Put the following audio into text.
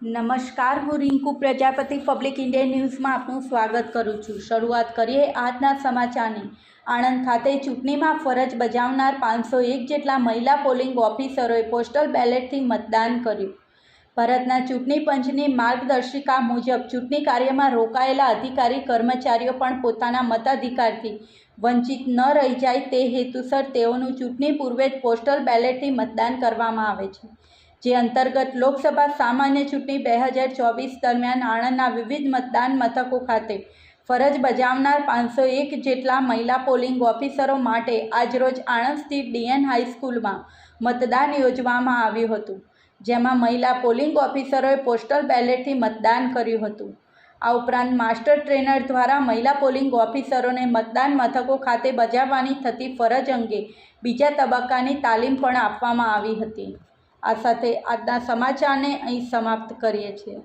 નમસ્કાર, હું Rinku Prajapati public India ન્યૂઝમાં આપનું સ્વાગત કરું છું। શરૂઆત કરીએ આજના સમાચારની। આણંદ ખાતે ચૂંટણીમાં ફરજ બજાવનાર 501 જેટલા મહિલા પોલિંગ ઓફિસરોએ પોસ્ટલ બેલેટથી મતદાન કર્યું। ભારતના ચૂંટણી પંચની માર્ગદર્શિકા મુજબ ચૂંટણી કાર્યમાં રોકાયેલા અધિકારી કર્મચારીઓ પણ પોતાના મતાધિકારથી વંચિત ન રહી જાય તે હેતુસર તેઓનું ચૂંટણી પૂર્વે જ પોસ્ટલ બેલેટથી મતદાન કરવામાં આવે છે, જે અંતર્ગત લોકસભા સામાન્ય ચૂંટણી 2024 દરમિયાન આણંદના વિવિધ મતદાન મથકો ખાતે ફરજ બજાવનાર 501 જેટલા મહિલા પોલિંગ ઓફિસરો માટે આજરોજ આણંદ સ્થિત ડીએન હાઈસ્કૂલમાં મતદાન યોજવામાં આવ્યું હતું, જેમાં મહિલા પોલિંગ ઓફિસરોએ પોસ્ટલ બેલેટથી મતદાન કર્યું હતું। આ ઉપરાંત માસ્ટર ટ્રેનર દ્વારા મહિલા પોલિંગ ઓફિસરોને મતદાન મથકો ખાતે બજાવવાની થતી ફરજ અંગે બીજા તબક્કાની તાલીમ પણ આપવામાં આવી હતી। આ સાથે આજના સમાચારને અહીં સમાપ્ત કરીએ છીએ।